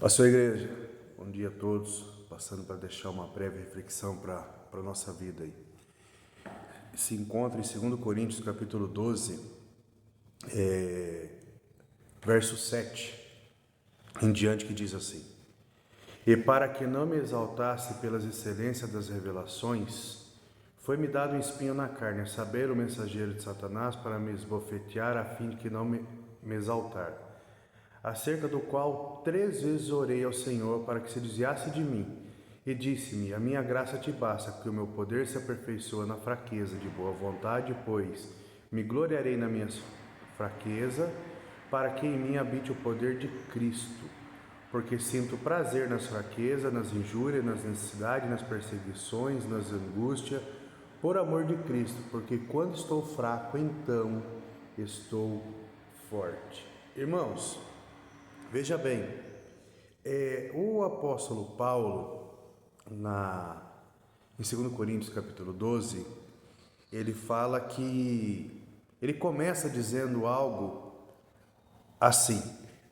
Pastor Igreja, bom dia a todos. Passando para deixar uma breve reflexão para a nossa vida aí. Se encontra em 2 Coríntios capítulo 12, verso 7 em diante, que diz assim: E para que não me exaltasse pelas excelências das revelações, foi-me dado um espinho na carne, a saber, o mensageiro de Satanás, para me esbofetear, a fim de que não me exaltar. Acerca do qual 3 vezes orei ao Senhor para que se desviasse de mim, e disse-me: a minha graça te basta, porque o meu poder se aperfeiçoa na fraqueza. De boa vontade, pois, me gloriarei na minha fraqueza, para que em mim habite o poder de Cristo. Porque sinto prazer nas fraquezas, nas injúrias, nas necessidades, nas perseguições, nas angústias, por amor de Cristo, porque quando estou fraco, então estou forte. Irmãos, veja bem, o apóstolo Paulo, em 2 Coríntios capítulo 12, ele fala que, ele começa dizendo algo assim: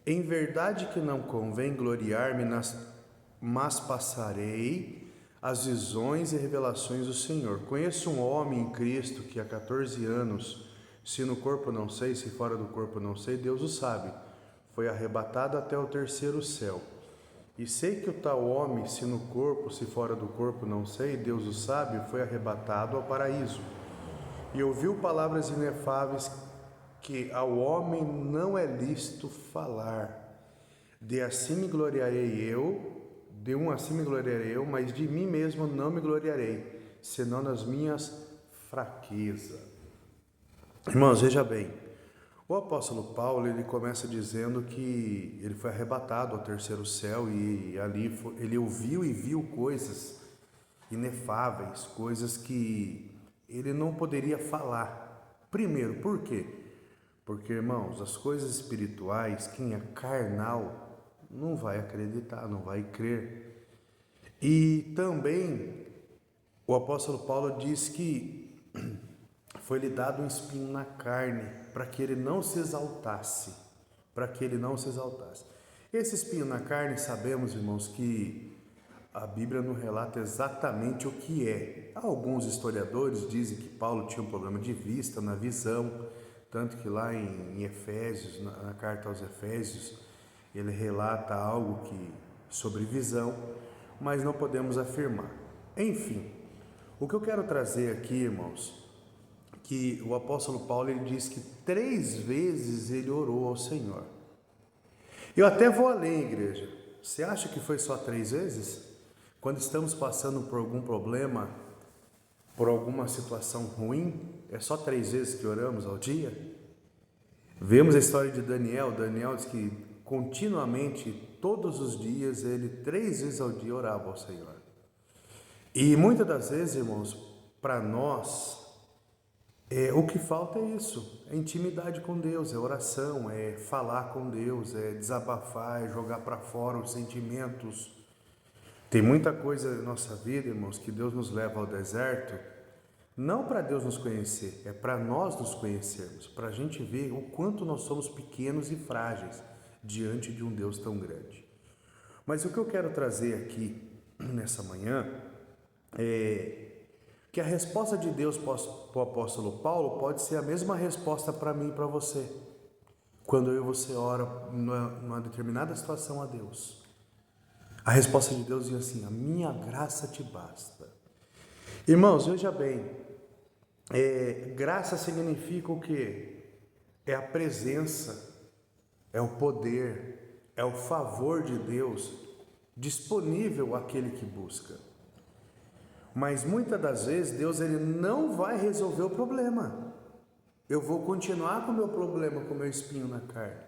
em verdade que não convém gloriar-me, mas passarei as visões e revelações do Senhor. Conheço um homem em Cristo que há 14 anos, se no corpo não sei, se fora do corpo não sei, Deus o sabe, foi arrebatado até o 3º céu. E sei que o tal homem, se no corpo, se fora do corpo não sei, Deus o sabe, foi arrebatado ao paraíso. E ouviu palavras inefáveis que ao homem não é lícito falar. De um assim me gloriarei eu, mas de mim mesmo não me gloriarei, senão nas minhas fraquezas. Irmãos, veja bem, o apóstolo Paulo, ele começa dizendo que ele foi arrebatado ao 3º céu e ali ele ouviu e viu coisas inefáveis, coisas que ele não poderia falar. Primeiro, por quê? Porque, irmãos, as coisas espirituais, quem é carnal não vai acreditar, não vai crer. E também o apóstolo Paulo diz que foi-lhe dado um espinho na carne para que ele não se exaltasse, Esse espinho na carne, sabemos, irmãos, que a Bíblia não relata exatamente o que é. Alguns historiadores dizem que Paulo tinha um problema de vista, na visão, tanto que lá em Efésios, na carta aos Efésios, ele relata algo sobre visão, mas não podemos afirmar. Enfim, o que eu quero trazer aqui, irmãos, que o apóstolo Paulo, ele diz que 3 vezes ele orou ao Senhor. Eu até vou além, igreja. Você acha que foi só 3 vezes? Quando estamos passando por algum problema, por alguma situação ruim, é só 3 vezes que oramos ao dia? Vemos a história de Daniel. Daniel diz que continuamente, todos os dias, ele 3 vezes ao dia orava ao Senhor. E muitas das vezes, irmãos, para nós, o que falta é isso, é intimidade com Deus, é oração, é falar com Deus, é desabafar, é jogar para fora os sentimentos. Tem muita coisa na nossa vida, irmãos, que Deus nos leva ao deserto, não para Deus nos conhecer, é para nós nos conhecermos, para a gente ver o quanto nós somos pequenos e frágeis diante de um Deus tão grande. Mas o que eu quero trazer aqui nessa manhã é que a resposta de Deus para o apóstolo Paulo pode ser a mesma resposta para mim e para você, quando eu e você ora numa determinada situação a Deus. A resposta de Deus diz assim: a minha graça te basta. Irmãos, veja bem, graça significa o quê? É a presença, é o poder, é o favor de Deus disponível àquele que busca. Mas muitas das vezes Deus, ele não vai resolver o problema. Eu vou continuar com o meu problema, com o meu espinho na carne.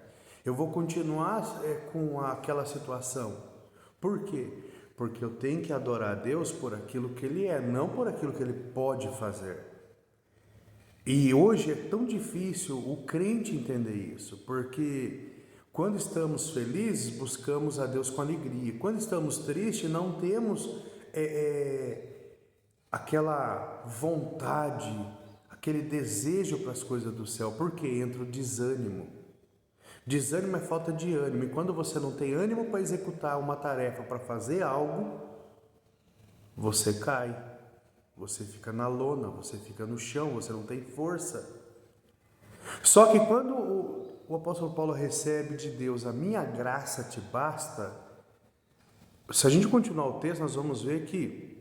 Eu vou continuar com aquela situação. Por quê? Porque eu tenho que adorar a Deus por aquilo que Ele é, não por aquilo que Ele pode fazer. E hoje é tão difícil o crente entender isso, porque quando estamos felizes, buscamos a Deus com alegria. Quando estamos tristes, não temos aquela vontade, aquele desejo para as coisas do céu, porque entra o desânimo. Desânimo é falta de ânimo. E quando você não tem ânimo para executar uma tarefa, para fazer algo, você cai. Você fica na lona, você fica no chão, você não tem força. Só que quando o apóstolo Paulo recebe de Deus, a minha graça te basta, se a gente continuar o texto, nós vamos ver que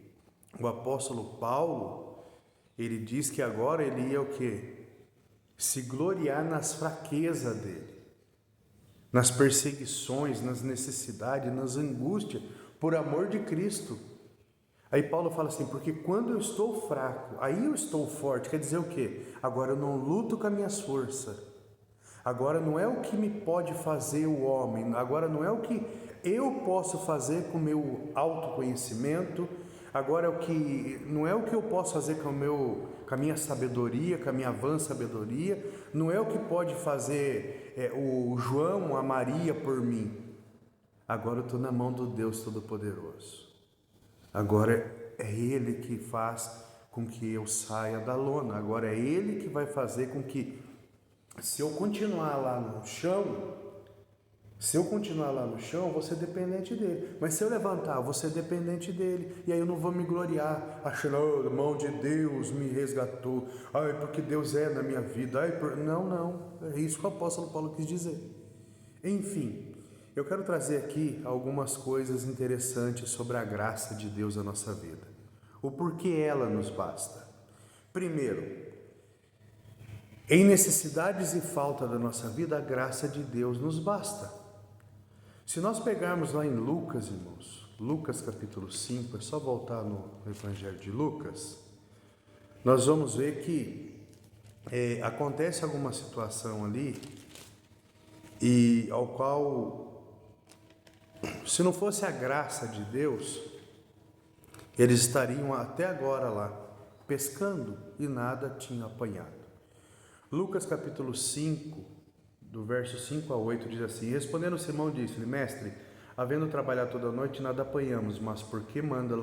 o apóstolo Paulo, ele diz que agora ele ia o quê? Se gloriar nas fraquezas dele, nas perseguições, nas necessidades, nas angústias, por amor de Cristo. Aí Paulo fala assim, porque quando eu estou fraco, aí eu estou forte. Quer dizer o quê? Agora eu não luto com as minhas forças. Agora não é o que me pode fazer o homem. Agora não é o que eu posso fazer com o meu autoconhecimento. Agora não é o que eu posso fazer com a minha sabedoria, com a minha vã sabedoria. Não é o que pode fazer o João, a Maria por mim. Agora eu estou na mão do Deus Todo-Poderoso. Agora é Ele que faz com que eu saia da lona. Agora é Ele que vai fazer com que, se eu continuar lá no chão, eu vou ser dependente dele. Mas se eu levantar, eu vou ser dependente dele. E aí eu não vou me gloriar, achando, a mão de Deus me resgatou. Ai, porque Deus é na minha vida. Não. É isso que o apóstolo Paulo quis dizer. Enfim, eu quero trazer aqui algumas coisas interessantes sobre a graça de Deus na nossa vida. O porquê ela nos basta. Primeiro, em necessidades e falta da nossa vida, a graça de Deus nos basta. Se nós pegarmos lá em Lucas, irmãos, Lucas capítulo 5, é só voltar no Evangelho de Lucas, nós vamos ver que acontece alguma situação ali, e ao qual, se não fosse a graça de Deus, eles estariam até agora lá, pescando e nada tinham apanhado. Lucas capítulo 5, do verso 5 a 8, diz assim: respondendo Simão, disse-lhe, mestre, havendo trabalhado toda a noite, nada apanhamos, mas por que mandas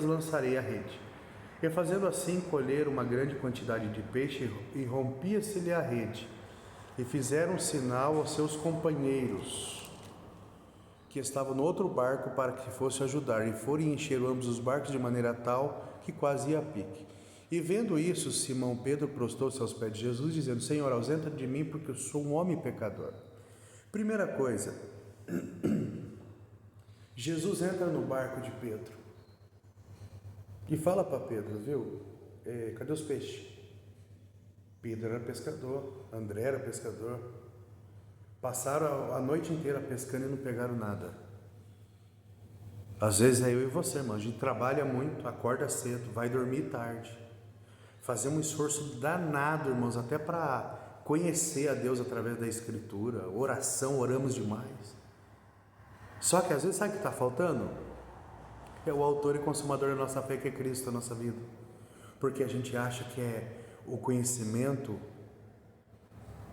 lançarei a rede? E fazendo assim, colheram uma grande quantidade de peixe, e rompia-se-lhe a rede. E fizeram um sinal aos seus companheiros, que estavam no outro barco, para que fosse ajudar, e foram e encheram ambos os barcos de maneira tal que quase ia a pique. E vendo isso, Simão Pedro prostrou-se aos pés de Jesus, dizendo, Senhor, ausenta de mim, porque eu sou um homem pecador. Primeira coisa, Jesus entra no barco de Pedro e fala para Pedro, viu, cadê os peixes? Pedro era pescador, André era pescador, passaram a noite inteira pescando e não pegaram nada. Às vezes é eu e você, irmão, a gente trabalha muito, acorda cedo, vai dormir tarde, fazer um esforço danado, irmãos, até para conhecer a Deus através da Escritura, oração, oramos demais. Só que às vezes sabe o que está faltando? É o autor e consumador da nossa fé, que é Cristo na nossa vida. Porque a gente acha que o conhecimento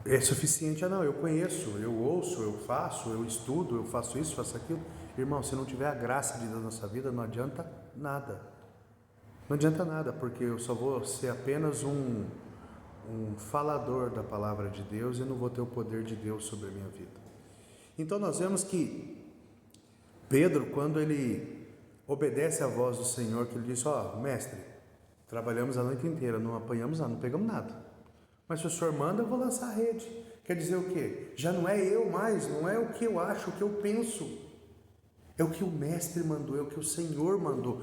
é suficiente. Não, eu conheço, eu ouço, eu faço, eu estudo, eu faço isso, faço aquilo. Irmão, se não tiver a graça de Deus na nossa vida, não adianta nada. Não adianta nada, porque eu só vou ser apenas um falador da palavra de Deus e não vou ter o poder de Deus sobre a minha vida. Então nós vemos que Pedro, quando ele obedece à voz do Senhor, que ele diz, mestre, trabalhamos a noite inteira, não apanhamos nada, não pegamos nada. Mas se o Senhor manda, eu vou lançar a rede. Quer dizer o quê? Já não é eu mais, não é o que eu acho, o que eu penso. É o que o mestre mandou, é o que o Senhor mandou.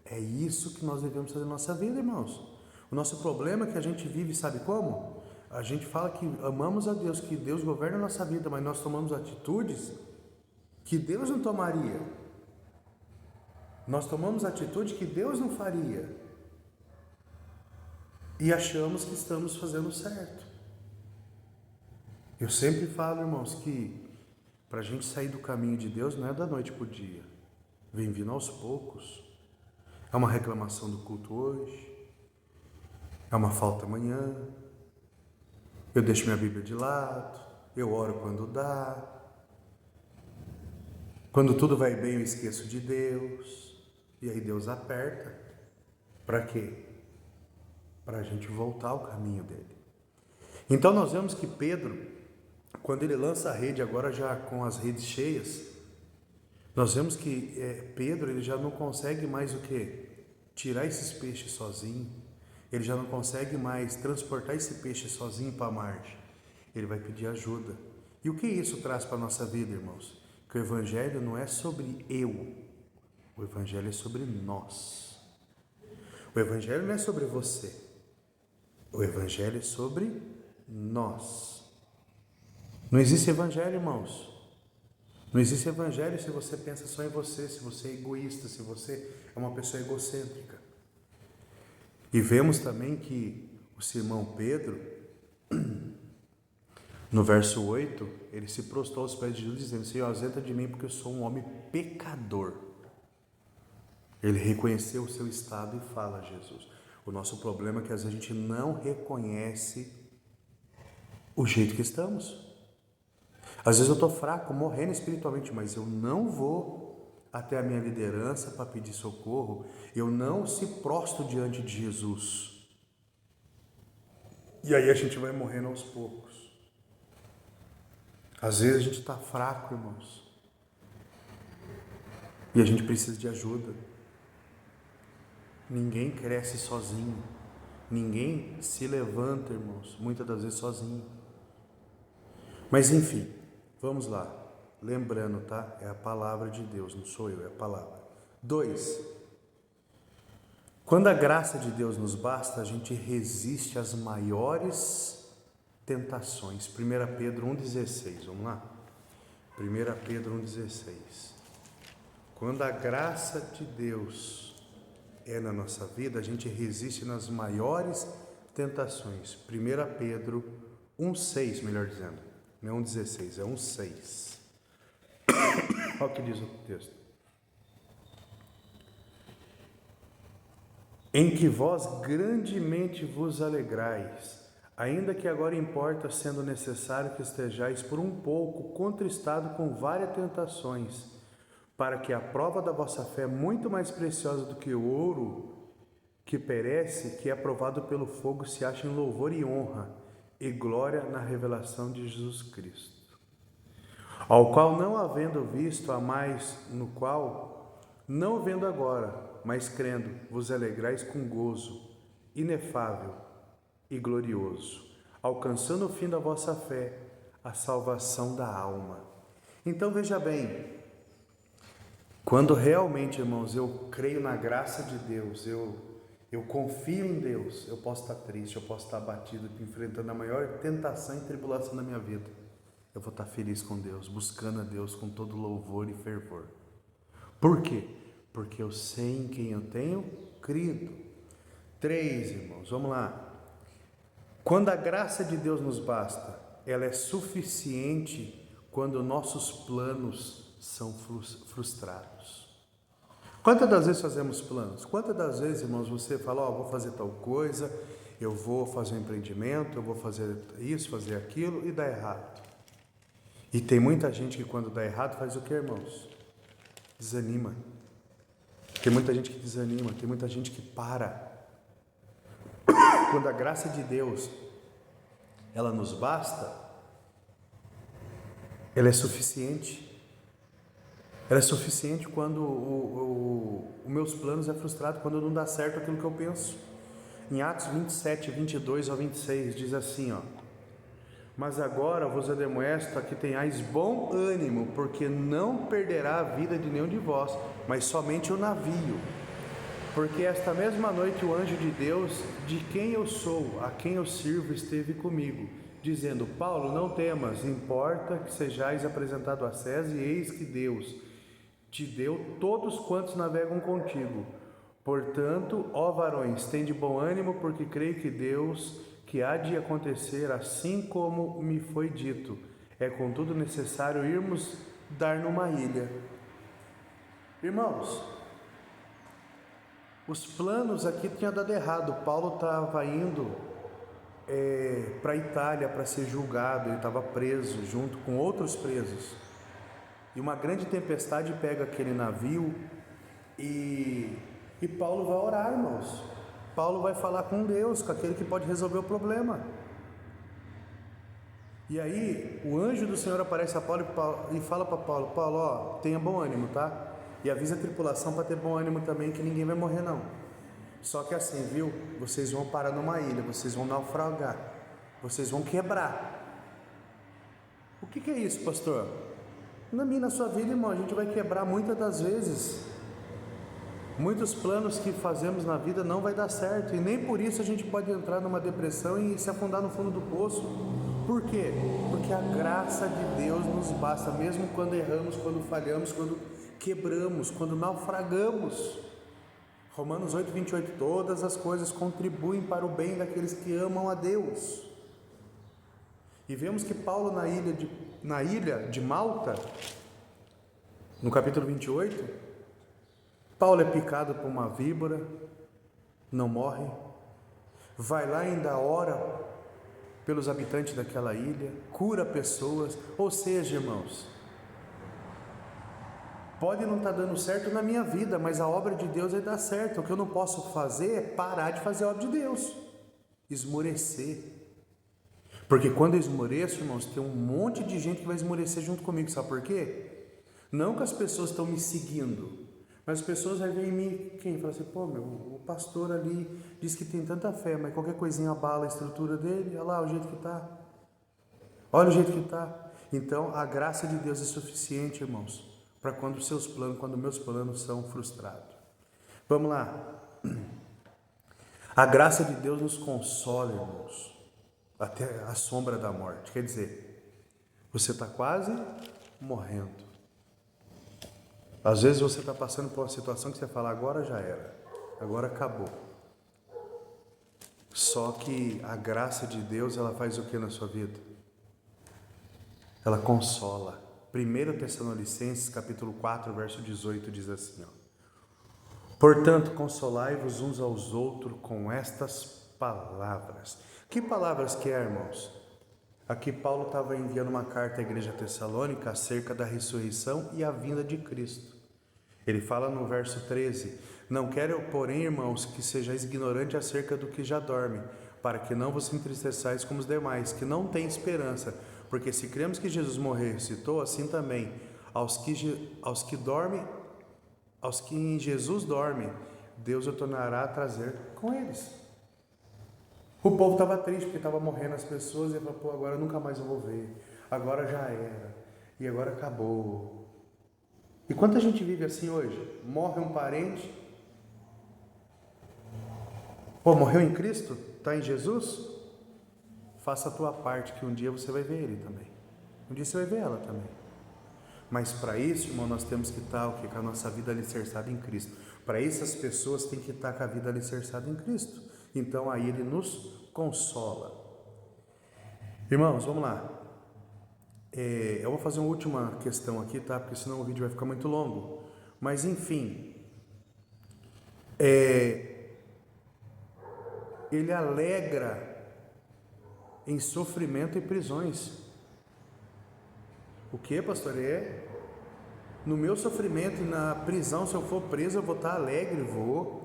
É isso que nós devemos fazer na nossa vida, irmãos. O nosso problema é que a gente vive, sabe como? A gente fala que amamos a Deus, que Deus governa a nossa vida, mas nós tomamos atitudes que Deus não tomaria. Nós tomamos atitude que Deus não faria. E achamos que estamos fazendo certo. Eu sempre falo, irmãos, que para a gente sair do caminho de Deus não é da noite para o dia. Vem vindo aos poucos. É uma reclamação do culto hoje. É uma falta amanhã. Eu deixo minha Bíblia de lado. Eu oro quando dá. Quando tudo vai bem, eu esqueço de Deus. E aí Deus aperta. Para quê? Para a gente voltar ao caminho dele. Então nós vemos que Pedro, quando ele lança a rede, agora já com as redes cheias, nós vemos que Pedro, ele já não consegue mais o quê? Tirar esses peixes sozinho. Ele já não consegue mais transportar esse peixe sozinho para a margem. Ele vai pedir ajuda. E o que isso traz para a nossa vida, irmãos? Que o Evangelho não é sobre eu. O Evangelho é sobre nós. O Evangelho não é sobre você. O Evangelho é sobre nós. Não existe Evangelho, irmãos. Não existe Evangelho se você pensa só em você, se você é egoísta, se você é uma pessoa egocêntrica. E vemos também que o Simão Pedro, no verso 8, ele se prostrou aos pés de Jesus, dizendo: Senhor, ausenta de mim, porque eu sou um homem pecador. Ele reconheceu o seu estado e fala a Jesus. O nosso problema é que às vezes a gente não reconhece o jeito que estamos. Às vezes eu estou fraco, morrendo espiritualmente, mas eu não vou até a minha liderança para pedir socorro. Eu não se prostro diante de Jesus. E aí a gente vai morrendo aos poucos. Às vezes a gente está fraco, irmãos. E a gente precisa de ajuda. Ninguém cresce sozinho. Ninguém se levanta, irmãos, muitas das vezes sozinho. Mas enfim, vamos lá. Lembrando, tá? É a palavra de Deus, não sou eu, é a palavra. 2. Quando a graça de Deus nos basta, a gente resiste às maiores tentações. 1 Pedro 1,16, vamos lá? 1 Pedro 1,16. Quando a graça de Deus é na nossa vida, a gente resiste nas maiores tentações. 1 Pedro 1,6, melhor dizendo. Não é 1,16, é 1,6. Olha o que diz o texto. Em que vós grandemente vos alegrais, ainda que agora importa, sendo necessário que estejais por um pouco contristado com várias tentações, para que a prova da vossa fé, muito mais preciosa do que o ouro que perece, que é provado pelo fogo, se ache em louvor e honra e glória na revelação de Jesus Cristo, ao qual não havendo visto a mais, no qual, não vendo agora, mas crendo, vos alegrais com gozo inefável e glorioso, alcançando o fim da vossa fé, a salvação da alma. Então veja bem, quando realmente, irmãos, eu creio na graça de Deus, eu confio em Deus, eu posso estar triste, eu posso estar abatido, enfrentando a maior tentação e tribulação da minha vida. Eu vou estar feliz com Deus, buscando a Deus com todo louvor e fervor. Por quê? Porque eu sei em quem eu tenho crido. 3, irmãos, vamos lá. Quando a graça de Deus nos basta, ela é suficiente quando nossos planos são frustrados. Quantas das vezes fazemos planos? Quantas das vezes, irmãos, você fala, vou fazer tal coisa, eu vou fazer um empreendimento, eu vou fazer isso, fazer aquilo, e dá errado. E tem muita gente que quando dá errado faz o que, irmãos? Desanima. Tem muita gente que desanima, tem muita gente que para. Quando a graça de Deus, ela nos basta, ela é suficiente. Ela é suficiente quando os meus planos é frustrado, quando não dá certo aquilo que eu penso. Em Atos 27, 22 ao 26, diz assim, mas agora vos admoesto a que tenhais bom ânimo, porque não perderá a vida de nenhum de vós, mas somente o navio. Porque esta mesma noite o anjo de Deus, de quem eu sou, a quem eu sirvo, esteve comigo, dizendo, Paulo, não temas, importa que sejais apresentado a César, e eis que Deus te deu todos quantos navegam contigo. Portanto, ó varões, tende bom ânimo, porque creio que Deus, que há de acontecer assim como me foi dito, é contudo necessário irmos dar numa ilha. Irmãos, os planos aqui tinham dado errado. Paulo estava indo para a Itália para ser julgado, ele estava preso junto com outros presos. E uma grande tempestade pega aquele navio e Paulo vai orar, irmãos. Paulo vai falar com Deus, com aquele que pode resolver o problema. E aí o anjo do Senhor aparece a Paulo e fala para Paulo: Paulo, ó, tenha bom ânimo, tá? E avisa a tripulação para ter bom ânimo também, que ninguém vai morrer não. Só que assim, viu? Vocês vão parar numa ilha, vocês vão naufragar, vocês vão quebrar. O que é isso, pastor? Na minha, na sua vida, irmão, a gente vai quebrar muitas das vezes. Muitos planos que fazemos na vida não vai dar certo, e nem por isso a gente pode entrar numa depressão e se afundar no fundo do poço. Por quê? Porque a graça de Deus nos basta, mesmo quando erramos, quando falhamos, quando quebramos, quando naufragamos. Romanos 8:28, todas as coisas contribuem para o bem daqueles que amam a Deus. E vemos que Paulo na ilha de Malta, no capítulo 28, Paulo é picado por uma víbora, não morre, vai lá e ainda ora pelos habitantes daquela ilha, cura pessoas. Ou seja, irmãos, pode não estar dando certo na minha vida, mas a obra de Deus vai dar certo. O que eu não posso fazer é parar de fazer a obra de Deus, esmorecer. Porque quando eu esmoreço, irmãos, tem um monte de gente que vai esmorecer junto comigo. Sabe por quê? Não que as pessoas estão me seguindo, mas as pessoas vão ver em mim, quem? Fala assim, pô, o pastor ali diz que tem tanta fé, mas qualquer coisinha abala a estrutura dele, olha lá o jeito que está. Olha o jeito que está. Então, a graça de Deus é suficiente, irmãos, para quando meus planos são frustrados. Vamos lá. A graça de Deus nos consola, irmãos, até a sombra da morte. Quer dizer, você está quase morrendo. Às vezes você está passando por uma situação que você fala, agora já era, agora acabou. Só que a graça de Deus, ela faz o que na sua vida? Ela consola. 1 Tessalonicenses capítulo 4, verso 18 diz assim, ó: portanto, consolai-vos uns aos outros com estas palavras. Que palavras que é, irmãos? Aqui Paulo estava enviando uma carta à igreja tessalônica acerca da ressurreição e a vinda de Cristo. Ele fala no verso 13, não quero, porém, irmãos, que sejais ignorantes acerca do que já dorme, para que não vos entristeçais como os demais, que não têm esperança, porque se cremos que Jesus morreu e ressuscitou, assim também aos que em Jesus dormem, Deus o tornará a trazer com eles. O povo estava triste porque estava morrendo as pessoas, e ele falou, pô, agora eu nunca mais eu vou ver, agora já era, e agora acabou. E quanta gente vive assim hoje? Morre um parente, pô, morreu em Cristo? Está em Jesus? Faça a tua parte, que um dia você vai ver ele também, um dia você vai ver ela também. Mas para isso, irmão, nós temos que estar com a nossa vida alicerçada em Cristo. Para isso, as pessoas têm que estar com a vida alicerçada em Cristo. Então aí ele nos consola. Irmãos, vamos lá. Eu vou fazer uma última questão aqui, tá? Porque senão o vídeo vai ficar muito longo. Mas enfim, ele alegra em sofrimento e prisões. O que, pastor? No meu sofrimento e na prisão, se eu for preso, eu vou estar alegre, vou.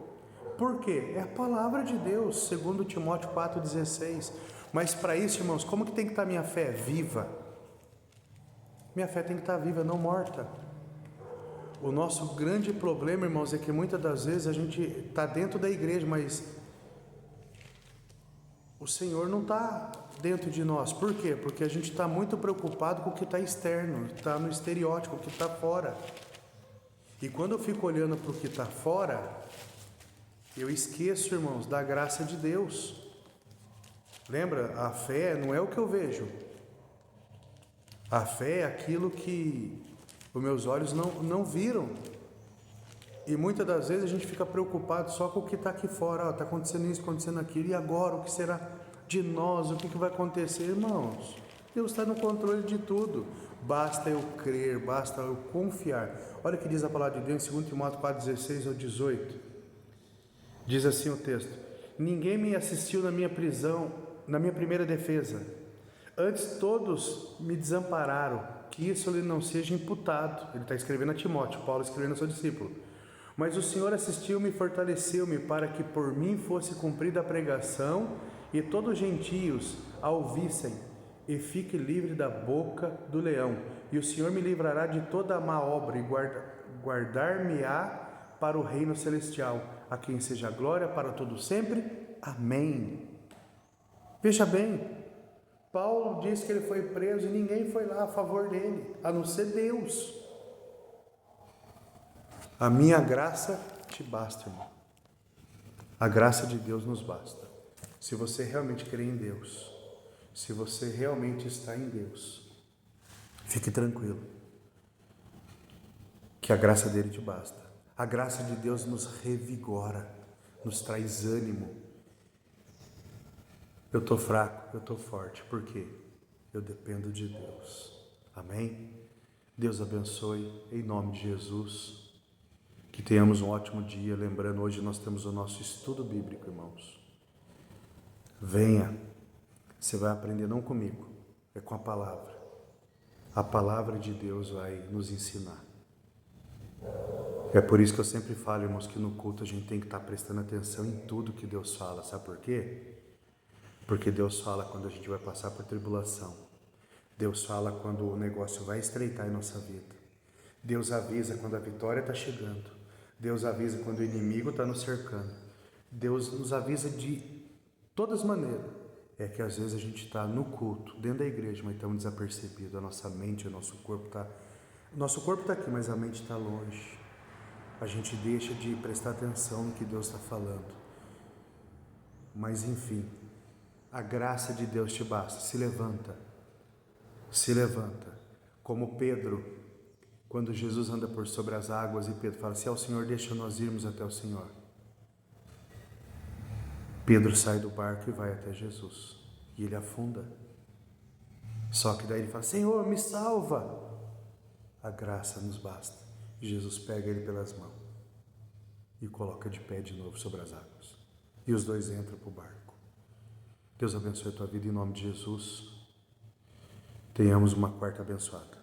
Por quê? É a palavra de Deus, segundo Timóteo 4,16. Mas para isso, irmãos, como que tem que estar minha fé? Viva. Minha fé tem que estar viva, não morta. O nosso grande problema, irmãos, é que muitas das vezes a gente está dentro da igreja, mas o Senhor não está dentro de nós. Por quê? Porque a gente está muito preocupado com o que está externo, está no estereótipo, o que está fora. E quando eu fico olhando para o que está fora, eu esqueço, irmãos, da graça de Deus. Lembra? A fé não é o que eu vejo. A fé é aquilo que os meus olhos não viram. E muitas das vezes a gente fica preocupado só com o que está aqui fora. Está acontecendo isso, acontecendo aquilo. E agora? O que será de nós? O que vai acontecer? Irmãos, Deus está no controle de tudo. Basta eu crer, basta eu confiar. Olha o que diz a palavra de Deus em 2 Timóteo 4,16 ao 18. Diz assim o texto: ninguém me assistiu na minha prisão, na minha primeira defesa. Antes todos me desampararam, que isso lhe não seja imputado. Ele está escrevendo a Timóteo, Paulo escrevendo ao seu discípulo. Mas o Senhor assistiu-me e fortaleceu-me, para que por mim fosse cumprida a pregação, e todos os gentios a ouvissem. e fique livre da boca do leão. E o Senhor me livrará de toda a má obra e guardar-me-á para o reino celestial, a quem seja a glória para todo sempre. Amém. Veja bem, Paulo diz que ele foi preso e ninguém foi lá a favor dele, a não ser Deus. A minha graça te basta, irmão. A graça de Deus nos basta. Se você realmente crê em Deus, se você realmente está em Deus, fique tranquilo, que a graça dele te basta. A graça de Deus nos revigora, nos traz ânimo. Eu estou fraco, eu estou forte, por quê? Eu dependo de Deus. Amém? Deus abençoe, em nome de Jesus. Que tenhamos um ótimo dia. Lembrando, hoje nós temos o nosso estudo bíblico, irmãos. Venha, você vai aprender não comigo, é com a palavra. A palavra de Deus vai nos ensinar. É por isso que eu sempre falo, irmãos, que no culto a gente tem que estar prestando atenção em tudo que Deus fala. Sabe por quê? Porque Deus fala quando a gente vai passar por tribulação. Deus fala quando o negócio vai estreitar em nossa vida. Deus avisa quando a vitória está chegando. Deus avisa quando o inimigo está nos cercando. Deus nos avisa de todas as maneiras. É que às vezes a gente está no culto, dentro da igreja, mas estamos desapercebidos. A nossa mente, o nosso corpo está... O nosso corpo está aqui, mas a mente está longe. A gente deixa de prestar atenção no que Deus está falando. Mas enfim, a graça de Deus te basta. Se levanta. Se levanta. Como Pedro, quando Jesus anda por sobre as águas e Pedro fala, se é o Senhor, deixa nós irmos até o Senhor. Pedro sai do barco e vai até Jesus. E ele afunda. Só que daí ele fala, Senhor, me salva. A graça nos basta. E Jesus pega ele pelas mãos e coloca de pé de novo sobre as águas. E os dois entram para o barco. Deus abençoe a tua vida em nome de Jesus. Tenhamos uma quarta abençoada.